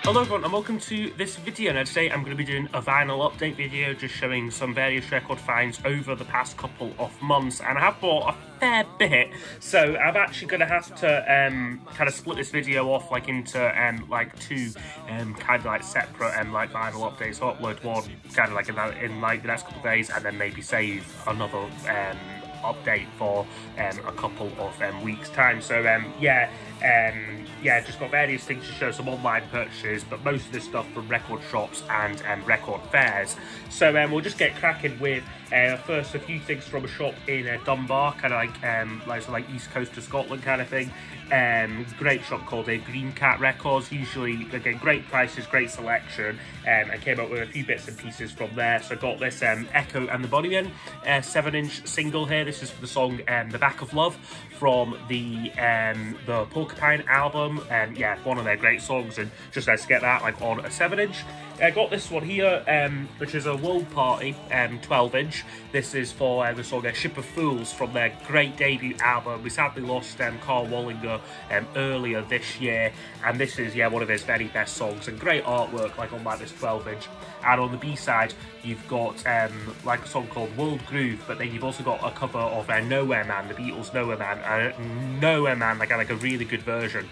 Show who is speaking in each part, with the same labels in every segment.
Speaker 1: Hello everyone and welcome to this video. Now today I'm going to be doing a vinyl update video just showing some various record finds over the past couple of months, and I have bought a fair bit, so I'm actually going to have to kind of split this video off like into like two kind of like separate like vinyl updates. So upload one kind of like in like the next couple of days, and then maybe save another update for a couple of weeks time. So yeah, just got various things to show, some online purchases, but most of this stuff from record shops and record fairs. So we'll just get cracking with first a few things from a shop in Dunbar, kind of like East Coast of Scotland kind of thing. Great shop called Green Cat Records. Usually, again, great prices, great selection, and came up with a few bits and pieces from there. So got this Echo and the Bunnymen 7-inch single here. This is for the song The Back of Love from the Porcupine album. Yeah, one of their great songs, and just nice to get that like on a 7-inch. I got this one here, which is a World Party 12-inch. This is for the song Ship of Fools from their great debut album. We sadly lost Carl Wallinger earlier this year, and this is, yeah, one of his very best songs, and great artwork like on like this 12-inch. And on the B-side, you've got like a song called World Groove, but then you've also got a cover of Nowhere Man, the Beatles' Nowhere Man. Nowhere Man, like a really good version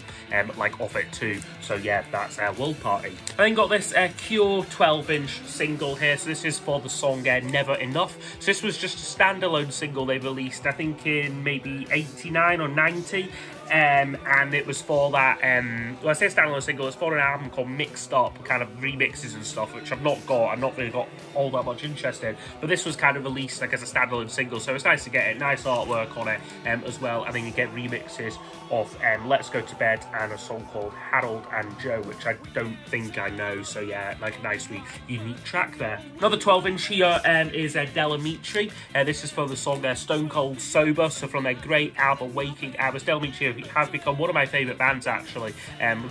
Speaker 1: like of it too. So yeah, that's World Party. I then got this Cure 12-inch single here. So this is for the song Never Enough. So this was just a standalone single they released, I think in maybe 89 or 90. And it was for that, well, I say standalone single, it's for an album called Mixed Up, kind of remixes and stuff, which I've not got, I've not really got all that much interest in, but this was kind of released like as a standalone single, so it's nice to get it, nice artwork on it as well, and then you get remixes of Let's Go to Bed and a song called Harold and Joe, which I don't think I know, so yeah, like a nice, unique track there. Another 12-inch here is Del Amitri. This is for the song Stone Cold Sober, so from their great album Waking Hours. Del Amitri has become one of my favourite bands actually.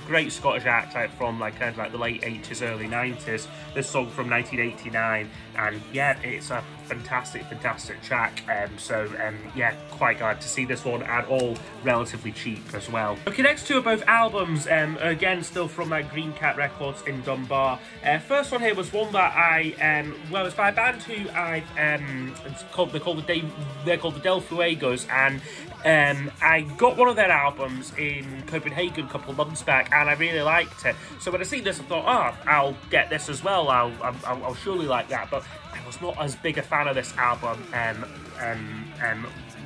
Speaker 1: Great Scottish act from like kind of like the late 80s, early 90s. This song from 1989, and yeah, it's a fantastic track. Yeah, quite glad to see this one, and all relatively cheap as well. Okay, next two are both albums, again still from like Green Cat Records in Dunbar. First one here was one that I well, it's by a band who I've they're called the Del Fuegos, and I got one of their albums in Copenhagen a couple of months back, and I really liked it. So when I see this, I thought, oh, I'll get this as well. I'll surely like that. But I was not as big a fan of this album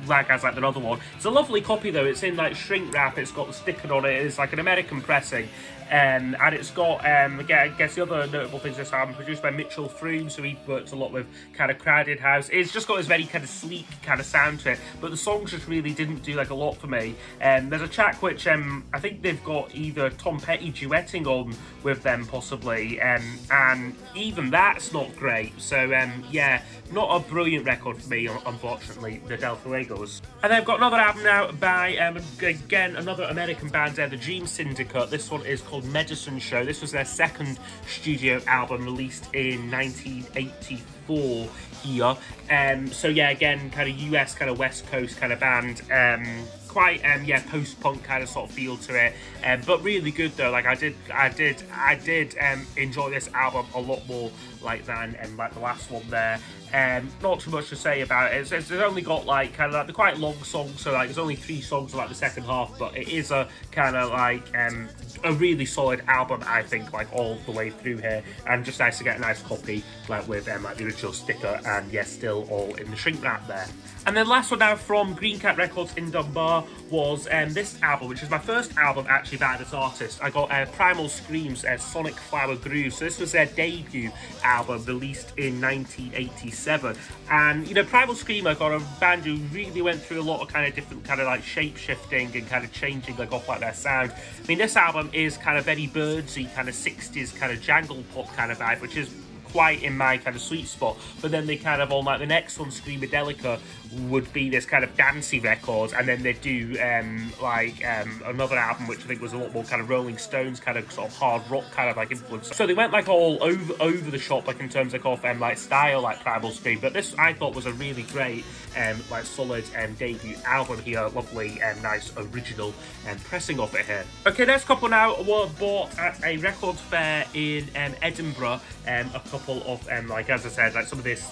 Speaker 1: like as like another one. It's a lovely copy though. It's in like shrink wrap. It's got the sticker on it. It's like an American pressing. And it's got, again, I guess the other notable things this album produced by Mitchell Froome, so he worked a lot with kind of Crowded House. It's just got this very kind of sleek kind of sound to it, but the songs just really didn't do like a lot for me. There's a track which I think they've got either Tom Petty duetting on with them possibly, and even that's not great. So yeah, not a brilliant record for me, unfortunately, the Del Fuegos. And then I've got another album now by, again, another American band, the Dream Syndicate. This one is called Medicine Show. This was their second studio album released in 1984 here. So yeah, again, kind of US, kind of West Coast kind of band. Quite yeah, post-punk kind of sort of feel to it, but really good though. Like I did enjoy this album a lot more like than like the last one there. Not too much to say about it. It's only got like kind of like the quite long songs, so like there's only 3 songs in like the second half, but it is a kind of like a really solid album, I think, like all the way through here, and just nice to get a nice copy like with like the original sticker, and yes, still all in the shrink wrap there. And then last one now from Green Cat Records in Dunbar was this album, which is my first album actually by this artist. I got Primal Scream's Sonic Flower Groove. So this was their debut album released in 1987. And, you know, Primal Scream, I got a band who really went through a lot of kind of different kind of like shape-shifting and kind of changing like off like their sound. I mean, this album is kind of very birdsy, kind of 60s kind of jangle pop kind of vibe, which is quite in my kind of sweet spot. But then they kind of on like the next one, Screamadelica, would be this kind of dancey record, and then they do another album which I think was a lot more kind of Rolling Stones kind of sort of hard rock kind of like influence. So they went like all over the shop like in terms of like style like Primal Scream. But this I thought was a really great like solid debut album here. Lovely nice original pressing of it here. Okay, next couple now were bought at a record fair in Edinburgh. A couple of like as I said, like some of this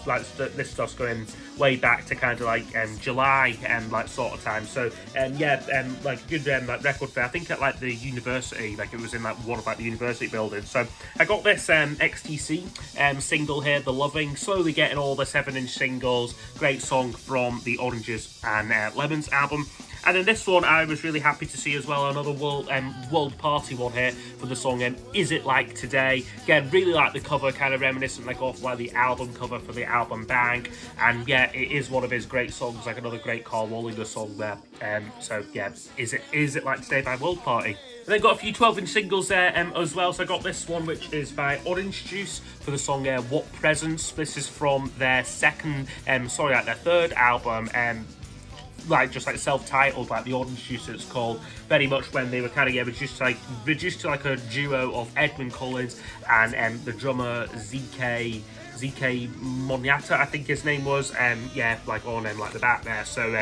Speaker 1: this stuff's going way back to kind of like July like sort of time. So like good like record fair. I think at like the university, like it was in like one of like the university buildings. So I got this XTC single here, The Loving. Slowly getting all the 7-inch singles. Great song from the Oranges and Lemons album. And then this one I was really happy to see as well, another World Party one here for the song Is It Like Today. Again, really like the cover, kind of reminiscent like off like the album cover for the album Bang. And yeah, it is one of his great songs, like another great Carl Wallinger song there. So yeah, Is It Like Today by World Party. And then got a few 12-inch singles there as well. So I got this one, which is by Orange Juice for the song What Presents. This is from their their third album, like just like self-titled, like the Orange Juice it's called. Very much when they were kind of reduced to like a duo of Edmund Collins and the drummer ZK Moniata, I think his name was. Like on like the back there. So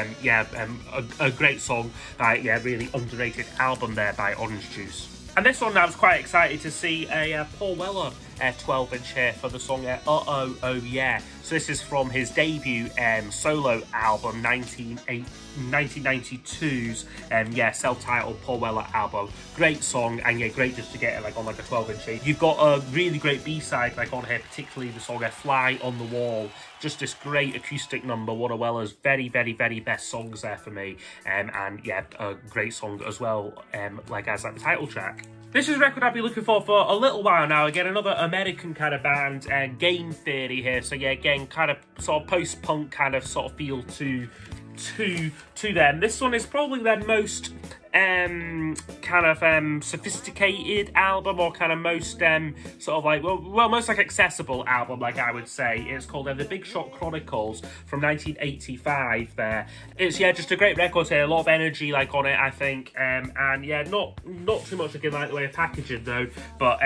Speaker 1: a great song. Really underrated album there by Orange Juice. And this one I was quite excited to see a Paul Weller 12-inch here for the song Uh-Oh, Oh Yeah. So this is from his debut solo album, 1992's self-titled Paul Weller album. Great song, and yeah, great just to get it like on like a 12-inch. You've got a really great B-side like on here, particularly the song Fly on the Wall. Just this great acoustic number, one of Weller's very, very, very best songs there for me. And yeah, a great song as well, like as like the title track. This is a record I've been looking for a little while now. Again, another American kind of band, Game Theory here. So yeah, again, kind of sort of post-punk kind of sort of feel to them. This one is probably their most sophisticated album, or kind of most sort of like most like accessible album, like I would say. It's called The Big Shot Chronicles from 1985 there. It's just a great record here, a lot of energy like on it, I think, and yeah, not too much again like the way of packaging though, but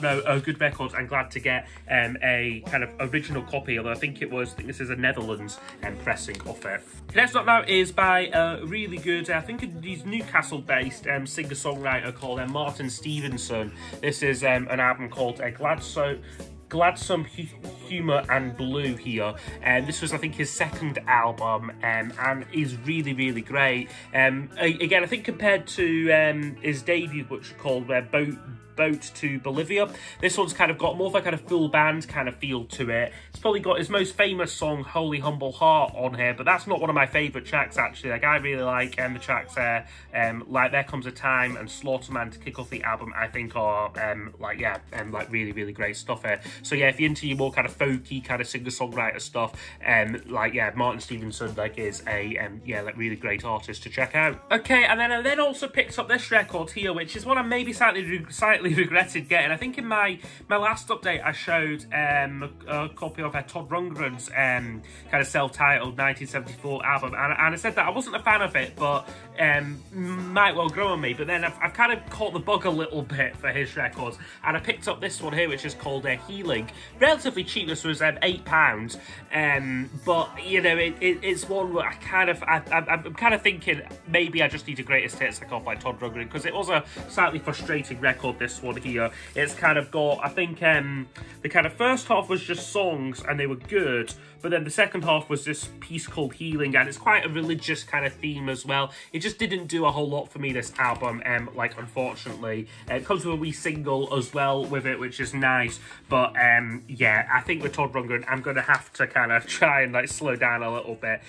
Speaker 1: no, a good record. I'm glad to get a kind of original copy, although I think this is a Netherlands pressing of it. Next up now is by a really good, I think he's Newcastle-based singer-songwriter called Martin Stevenson. This is an album called Gladsome Humour and Blue here. This was, I think, his second album, and is really, really great. Again, I think compared to his debut, which was called Boat to Bolivia, this one's kind of got more of a kind of full band kind of feel to it. It's probably got his most famous song, Holy Humble Heart, on here, but that's not one of my favourite tracks, actually. Like, I really like the tracks there, like There Comes a Time and Slaughterman to kick off the album, I think are, really, really great stuff here. So, yeah, if you're into your more kind of folky, kind of singer-songwriter stuff, Martin Stevenson, is a, really great artist to check out. Okay, and then I also picked up this record here, which is one I maybe slightly regretted getting. I think in my last update I showed a copy of Todd Rundgren's kind of self-titled 1974 album, and I said that I wasn't a fan of it, but might well grow on me. But then I've kind of caught the bug a little bit for his records, and I picked up this one here, which is called Healing. Relatively cheap. This was £8, but it's one where I'm kind of thinking maybe I just need a greatest hits like off by Todd Rundgren, because it was a slightly frustrating record, this one here. It's kind of got, I think the kind of first half was just songs and they were good, but then the second half was this piece called Healing, and it's quite a religious kind of theme as well. It just didn't do a whole lot for me, this album, unfortunately. It comes with a wee single as well with it, which is nice, but I think with Todd Rundgren, I'm going to have to kind of try and slow down a little bit,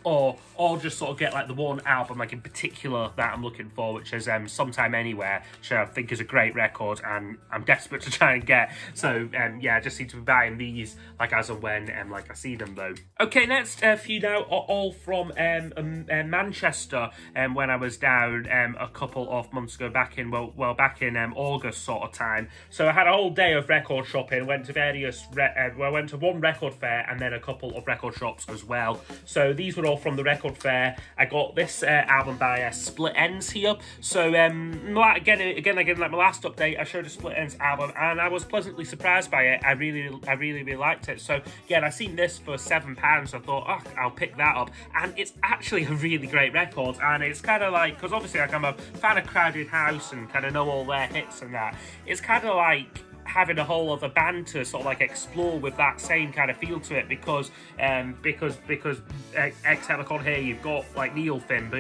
Speaker 1: or just sort of get the one album in particular that I'm looking for, which is Sometime Anywhere, which I think is a great record, and I'm desperate to try and get. So yeah, I just seem to be buying these like as and when like I see them though. Okay, next few now are all from Manchester. When I was down a couple of months ago, back in back in August sort of time. So I had a whole day of record shopping. Went to various I went to one record fair and then a couple of record shops as well. So these were all from the record fair. I got this album by Split Enz here. So again, like my last update, I showed a Split Enz album and I was pleasantly surprised by it. I really liked it. So again, I seen this for £7. I thought, oh, I'll pick that up, and it's actually a really great record. And it's kind of like, because obviously like I'm a fan of Crowded House and kind of know all their hits and that. It's kind of like having a whole other band to sort of like explore with that same kind of feel to it, because X-Helicon here, you've got like Neil Finn,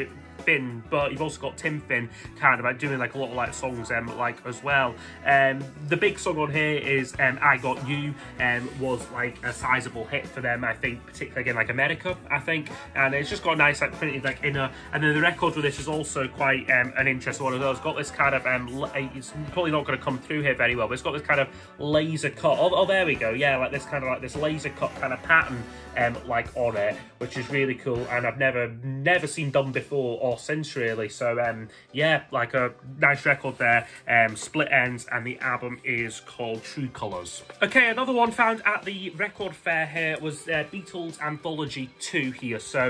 Speaker 1: but you've also got Tim Finn kind of like doing like a lot of like songs like as well. The big song on here is I Got You, was like a sizable hit for them, I think, particularly again like America, I think, and it's just got a nice like printed like inner, and then the record with this is also quite an interesting one as well. It's got this kind of it's probably not going to come through here very well, but it's got this kind of laser cut, oh there we go, yeah, like this kind of like this laser cut kind of pattern like on it, which is really cool, and I've never seen done before or since really. So yeah, like a nice record there. Split Enz, and the album is called True Colours. Okay, another one found at the record fair here was Beatles Anthology 2 here. So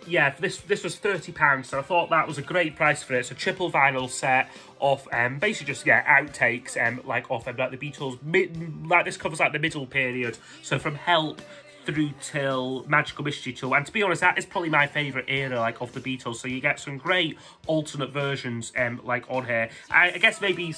Speaker 1: yeah, this was £30, so I thought that was a great price for it. It's a triple vinyl set of basically just outtakes like off like the Beatles like this covers like the middle period, so from Help through till Magical Mystery Tour, and to be honest, that is probably my favourite era like of the Beatles. So you get some great alternate versions like on here. I guess maybe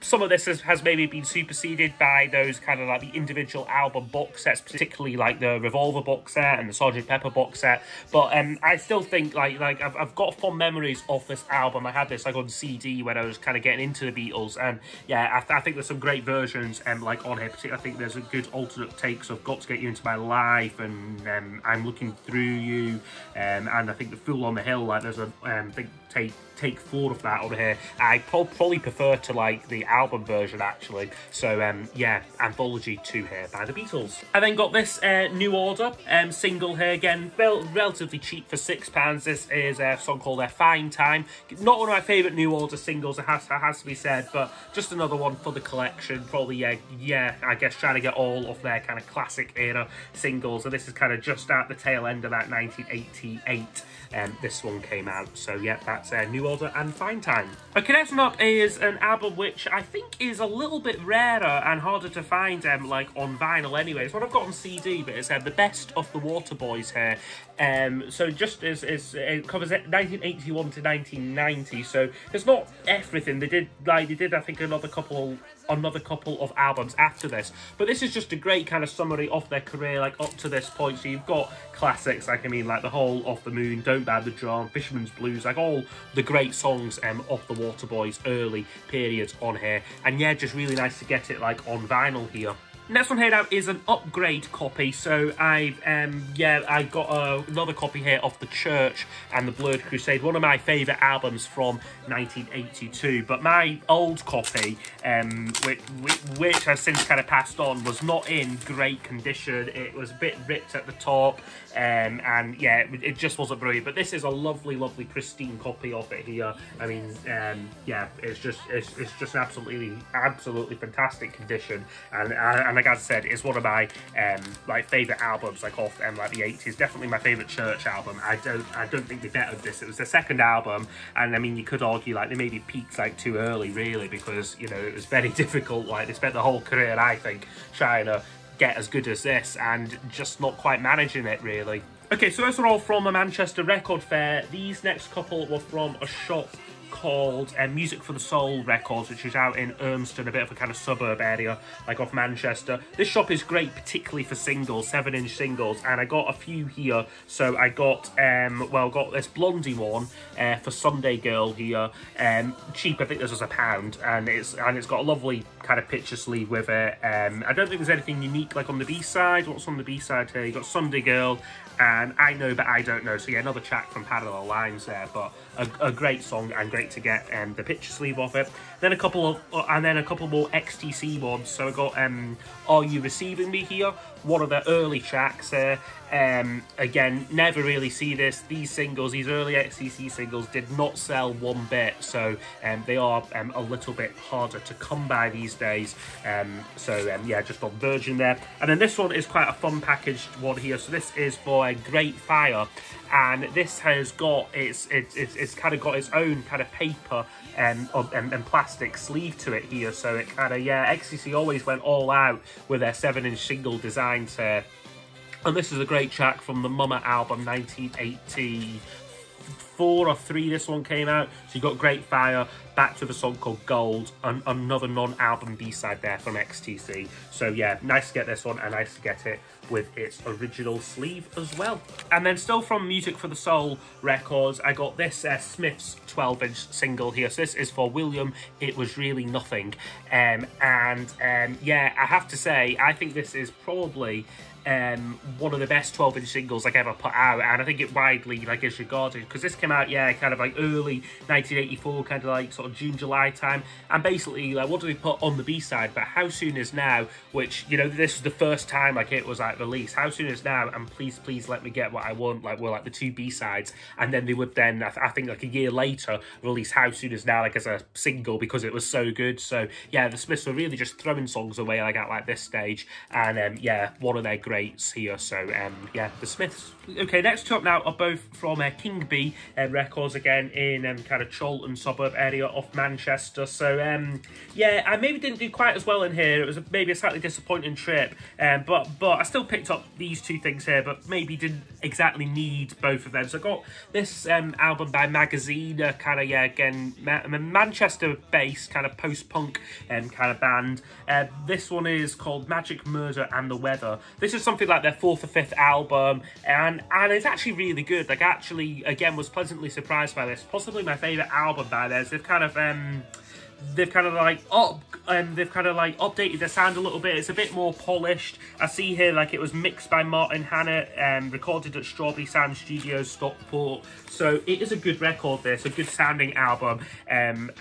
Speaker 1: some of this has maybe been superseded by those kind of like the individual album box sets, particularly like the Revolver box set and the Sgt. Pepper box set. But I still think like I've got fond memories of this album. I had this like on CD when I was kind of getting into the Beatles, and yeah, I think there's some great versions like on here. Particularly, I think there's a good alternate takes of Got to Get You Into My Life and I'm Looking Through You, and I think the Fool on the Hill, like there's a big take 4 of that on here. I probably prefer to like the album version actually. So yeah, Anthology 2 here by the Beatles. I then got this New Order single here, again relatively cheap for £6. This is a song called Fine Time. Not one of my favourite New Order singles, it has to be said, but just another one for the collection. Probably yeah, I guess trying to get all of their kind of classic era singles, and this is kind of just at the tail end of that 1988 this one came out. So yeah, that's New Order and Fine Time. Okay, next one up is an album which I think is a little bit rarer and harder to find like on vinyl anyway. It's what I've got on CD, but it's The Best of the Waterboys here. So just as it covers 1981 to 1990, so it's not everything. They did I think another couple of albums after this, but this is just a great kind of summary of their career like up to this point. So you've got classics like like The Hole, Off the Moon, Don't Bad the Drum, Fisherman's Blues, like all the great songs of the Waterboys early periods on here, and yeah, just really nice to get it like on vinyl here. Next one here now is an upgrade copy. So I got another copy here of The Church and The Blurred Crusade, one of my favourite albums from 1982. But my old copy, which has since kind of passed on, was not in great condition. It was a bit ripped at the top, and yeah, it just wasn't brilliant. But this is a lovely pristine copy of it here. I mean, yeah, it's just an absolutely fantastic condition, and like I said, it's one of my like favourite albums like off like the 80s. Definitely my favourite Church album. I don't think they bettered this. It was their second album, and I mean you could argue like they maybe peaked like too early really, because you know it was very difficult. Like they spent the whole career, I think, trying to get as good as this and just not quite managing it really. Okay, so those are all from a Manchester record fair. These next couple were from a shop called Music for the Soul Records, which is out in Urmston, a bit of a kind of suburb area, like off Manchester. This shop is great, particularly for singles, 7-inch singles, and I got a few here. So I got, got this Blondie one for Sunday Girl here, cheap. I think this was £1, and it's got a lovely kind of picture sleeve with it. I don't think there's anything unique like on the B-side. What's on the B-side here? You got Sunday Girl, and I Know But I Don't Know. So yeah, another track from Parallel Lines there, but a great song, and great to get the picture sleeve of it. Then a couple more XTC ones. So I got Are You Receiving Me here, one of the early tracks there. Again, never really see these singles, these early XTC singles did not sell one bit, so they are a little bit harder to come by these days. Yeah, just on Virgin there. And then this one is quite a fun packaged one here. So this is for a Great Fire, and this has got it's kind of got its own kind of paper and plastic sleeve to it here. So it kind of, yeah, XTC always went all out with their 7-inch single designs here. And this is a great track from the Mama album, 1984 or 3 this one came out. So you got Great Fire, back to the song called Gold, and another non-album B-side there from XTC. So yeah, nice to get this one, and nice to get it with its original sleeve as well. And then still from Music for the Soul Records, I got this Smiths 12-inch single here. So this is for William, It Was Really Nothing. Yeah, I have to say, I think this is probably one of the best 12-inch singles I've ever put out, and I think it widely is regarded, because this came out, yeah, kind of like early 1984, kind of like sort of June, July time. And basically, like, what do we put on the B-side? But How Soon Is Now, which, you know, this is the first time like it was like released. How Soon Is Now and Please Please Let Me Get What I Want, like, were like the 2 B-sides, and then they would then, I think like a year later, release How Soon Is Now like as a single, because it was so good. So yeah, the Smiths were really just throwing songs away like at like this stage, and yeah, one of their greats here. So yeah, the Smiths. Okay, next up now are both from King Bee Records, again in kind of Chorlton suburb area of Manchester. So yeah, I maybe didn't do quite as well in here. It was maybe a slightly disappointing trip, but I still picked up these 2 things here, but maybe didn't exactly need both of them. So I got this album by Magazine, kind of, yeah, again, Manchester-based kind of post-punk kind of band. This one is called Magic, Murder and the Weather. This is something like their 4th or 5th album, and it's actually really good. Like, actually, again, was pleasantly surprised by this. Possibly my favourite album by theirs. They've kind of updated their sound a little bit. It's a bit more polished. I see here like it was mixed by Martin Hannett, recorded at Strawberry Sound Studios, Stockport. So it is a good record. This a good sounding album, and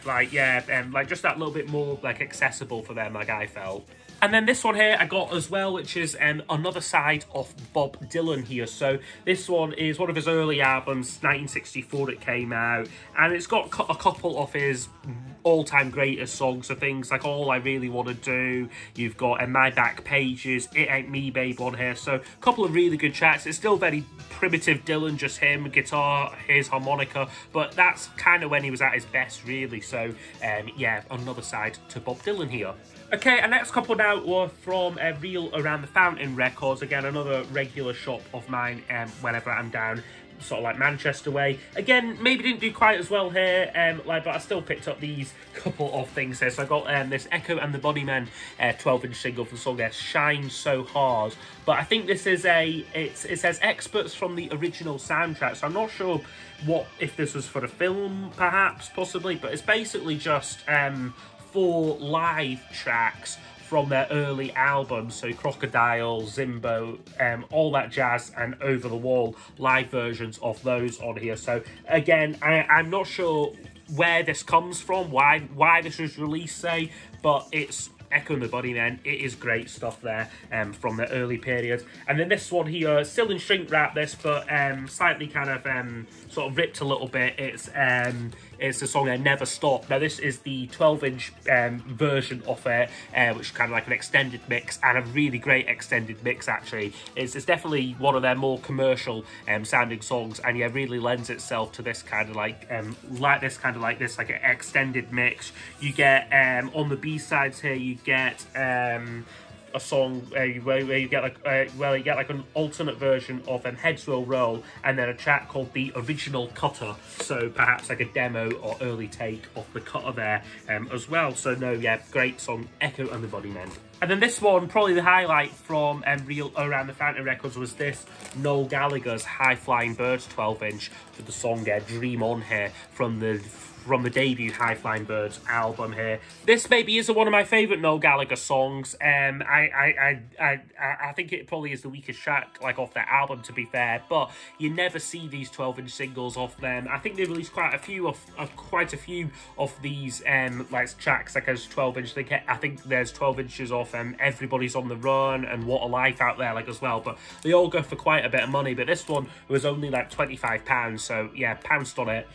Speaker 1: like, yeah, like just that little bit more like accessible for them, like I felt. And then this one here I got as well, which is another side of Bob Dylan here. So this one is one of his early albums, 1964 it came out, and it's got a couple of his all-time greatest songs. So things like All I Really Want to Do, you've got My Back Pages, It Ain't Me Babe on here. So a couple of really good tracks. It's still very primitive Dylan, just him, guitar, his harmonica, but that's kind of when he was at his best, really. So yeah, another side to Bob Dylan here. Okay, and next couple now were from Reel Around the Fountain Records. Again, another regular shop of mine whenever I'm down sort of like Manchester way. Again, maybe didn't do quite as well here, but I still picked up these couple of things here. So I got this Echo and the Bunnymen 12-inch single from the song Shine So Hard. But I think this is it says experts from the original soundtrack, so I'm not sure if this was for a film, perhaps, possibly, but it's basically just 4 live tracks from their early albums, so Crocodile, Zimbo, all that jazz, and Over the Wall, live versions of those on here. So again, I'm not sure where this comes from, why this was released, say, but it's Echo and the Bunnymen. It is great stuff there from the early period. And then this one here, still in shrink wrap this, but slightly kind of sort of ripped a little bit. It's the song Never Stop. Now this is the 12-inch version of it, which is kind of like an extended mix, and a really great extended mix actually. It's definitely one of their more commercial sounding songs, and yeah, really lends itself to this kind of like an extended mix. You get on the B-sides here, you get a song where you get like an alternate version of Heads Will Roll, and then a track called The Original Cutter, so perhaps like a demo or early take of the cutter there as well. So no, yeah, great song, Echo and the Bunnymen. And then this one, probably the highlight from Real Around the Fountain Records, was this Noel Gallagher's High Flying Birds 12-inch with the song Dream On here from the debut High Flying Birds album here. This maybe is one of my favourite Noel Gallagher songs. I think it probably is the weakest track like off that album, to be fair, but you never see these 12-inch singles off them. I think they released quite a few of these like tracks like as 12-inch. I think there's 12 inches off Everybody's on the Run and What a Life out there like as well, but they all go for quite a bit of money. But this one was only like £25, so yeah, pounced on it.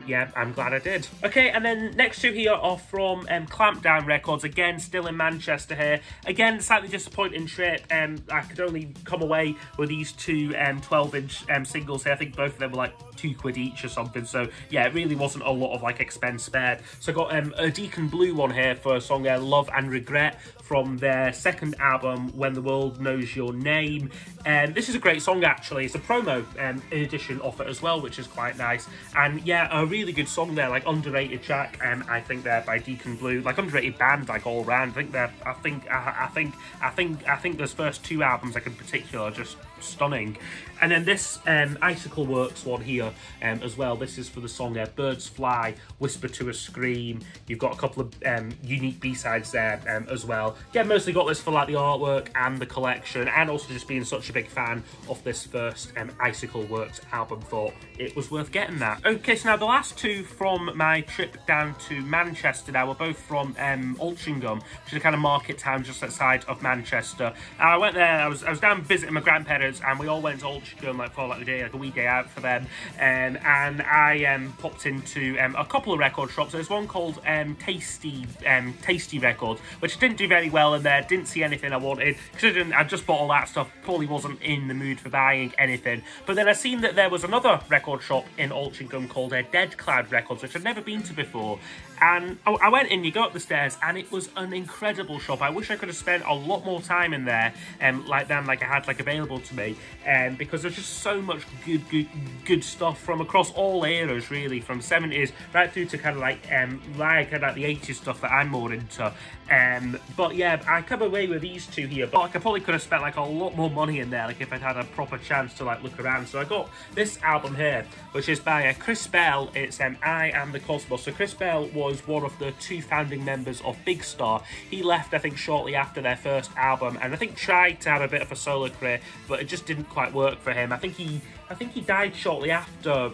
Speaker 1: Yeah, I'm glad I did. Okay, and then next two here are from Clampdown Records, again still in Manchester here. Again, slightly disappointing trip. I could only come away with these two 12-inch singles here. I think both of them were like £2 each or something, so yeah, it really wasn't a lot of like expense spared. So I got a Deacon Blue one here for a song Love and Regret from their second album, When the World Knows Your Name. This is a great song actually. It's a promo edition of it as well, which is quite nice. And yeah, a really good song there, like underrated track. I think they're by Deacon Blue, like underrated band, like all around. I think those first two albums, like in particular, are just stunning. And then this Icicle Works one here as well. This is for the song Birds Fly, Whisper to a Scream. You've got a couple of unique B-sides there as well. Yeah, mostly got this for like the artwork and the collection, and also just being such a big fan of this first Icicle Works album, thought it was worth getting that. Okay, so now the last two from my trip down to Manchester now were both from Altrincham, which is a kind of market town just outside of Manchester. I went there, I was down visiting my grandparents, and we all went to Altrincham like for like the day, like a wee day out for them. And I popped into a couple of record shops. There's one called Tasty Records, which didn't do very well in there. Didn't see anything I wanted. I just bought all that stuff. Probably wasn't in the mood for buying anything. But then I seen that there was another record shop in Altrincham called Dead Cloud Records, which I'd never been to before. And I went in, you go up the stairs, and it was an incredible shop. I wish I could have spent a lot more time in there, like I had like available to me, because there's just so much good stuff from across all eras, really, from 70s right through to kind of like the 80s stuff that I'm more into. But yeah, I come away with these two here, but like I probably could have spent like a lot more money in there, like if I'd had a proper chance to like look around. So I got this album here, which is by Chris Bell. It's I Am the Cosmos. So Chris Bell was one of the two founding members of Big Star. He left, I think, shortly after their first album, and I think tried to have a bit of a solo career, but it just didn't quite work for him. I think he died shortly after,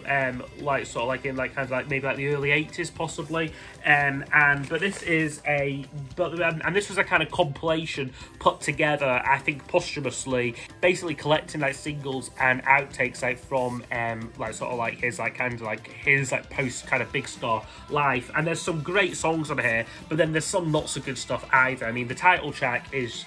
Speaker 1: like sort of like in like kind of like maybe like the early 80s possibly. But this is and this was a kind of compilation put together, I think posthumously, basically collecting like singles and outtakes like from like sort of like his like kind of like his like post kind of Big Star life. And there's some great songs on here, but then there's some not so good stuff either. I mean, the title track is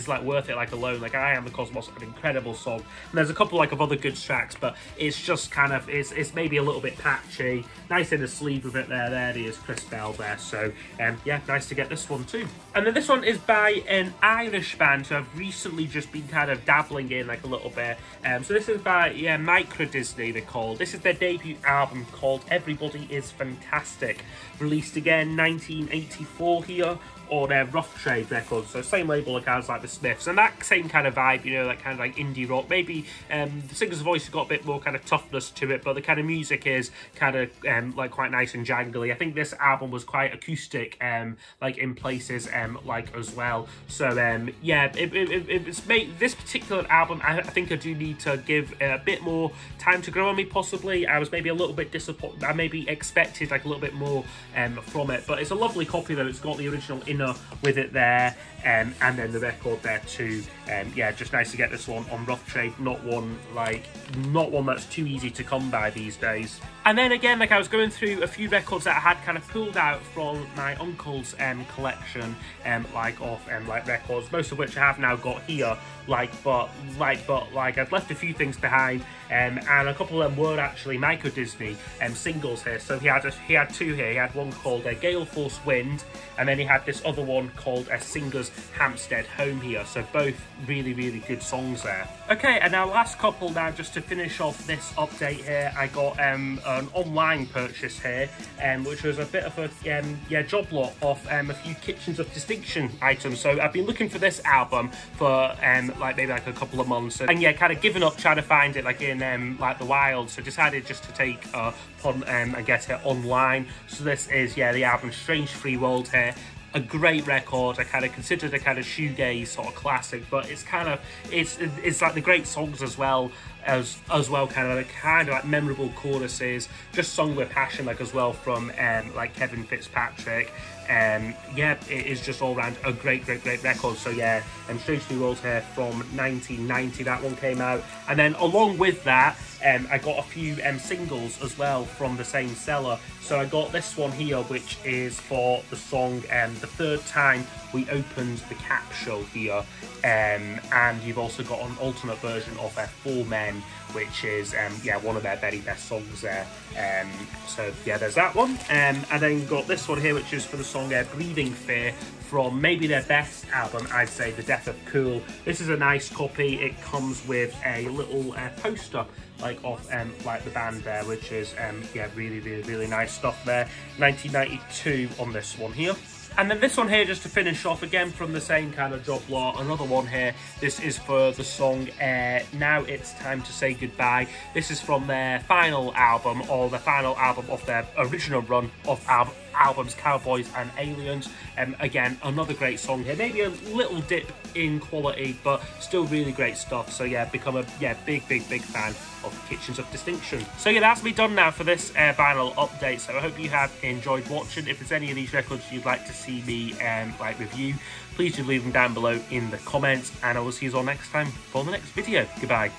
Speaker 1: like worth it like alone. Like I Am the Cosmos, an incredible song. And there's a couple like of other good tracks, but it's just kind of it's maybe a little bit patchy. Nice in the sleeve with it there. There he is, Chris Bell there. So yeah, nice to get this one too. And then this one is by an Irish band who I've recently just been kind of dabbling in like a little bit. So this is by Micro Disney, they're called. This is their debut album called Everybody Is Fantastic, released again 1984 here on Rough Trade Records, so same label as like the Smiths, and that same kind of vibe, you know, like kind of like indie rock. Maybe the singer's voice has got a bit more kind of toughness to it, but the kind of music is kind of like quite nice and jangly. I think this album was quite acoustic, like in places, like as well. So yeah, it's made this particular album. I think I do need to give a bit more time to grow on me. Possibly, I was maybe a little bit disappointed. I maybe expected like a little bit more from it, but it's a lovely copy though. It's got the original with it there, and then the record there too. Yeah, just nice to get this one on Rough Trade. Not one that's too easy to come by these days. And then again, like I was going through a few records that I had kind of pulled out from my uncle's collection, like of like records, most of which I have now got here. But I've left a few things behind, and a couple of them were actually Micro Disney singles here. So he had two here. He had one called Gale Force Wind, and then he had this other one called Singer's Hampstead Home here. So both really, really good songs there. Okay, and our last couple now, just to finish off this update here, I got an online purchase here, which was a bit of a job lot of a few Kitchens of Distinction items. So I've been looking for this album for maybe a couple of months, and yeah, kind of given up trying to find it in the wild. So decided just to take upon and get it online. So this is the album Strange Free World here. A great record. I kind of considered a kind of shoegaze sort of classic, but it's kind of it's like the great songs as well kind of like memorable choruses, just sung with passion as well from like Kevin Fitzpatrick. Yeah, it is just all around a great record. So yeah, Strange New World here from 1990, that one came out, and then along with that I got a few singles as well from the same seller. So I got this one here, which is for the song The Third Time We Opened the Capsule here, and you've also got an alternate version of Four Men, which is one of their very best songs there. So yeah, there's that one, and then you've got this one here, which is for the song Breathing Fear, from maybe their best album, I'd say, The Death of Cool. This is a nice copy. It comes with a little poster of the band there, which is really nice stuff there. 1992 on this one here. And then this one here, just to finish off, again from the same kind of job lot, another one here. This is for the song Now It's Time to Say Goodbye. This is from their final album, or the final album of their original run of albums, Cowboys and Aliens. Again, another great song here. Maybe a little dip in quality, but still really great stuff. So yeah, become a big fan of Kitchens of Distinction. So yeah, that's me done now for this vinyl update. So I hope you have enjoyed watching. If there's any of these records you'd like to see me review, please do leave them down below in the comments, and I will see you all next time for the next video. Goodbye.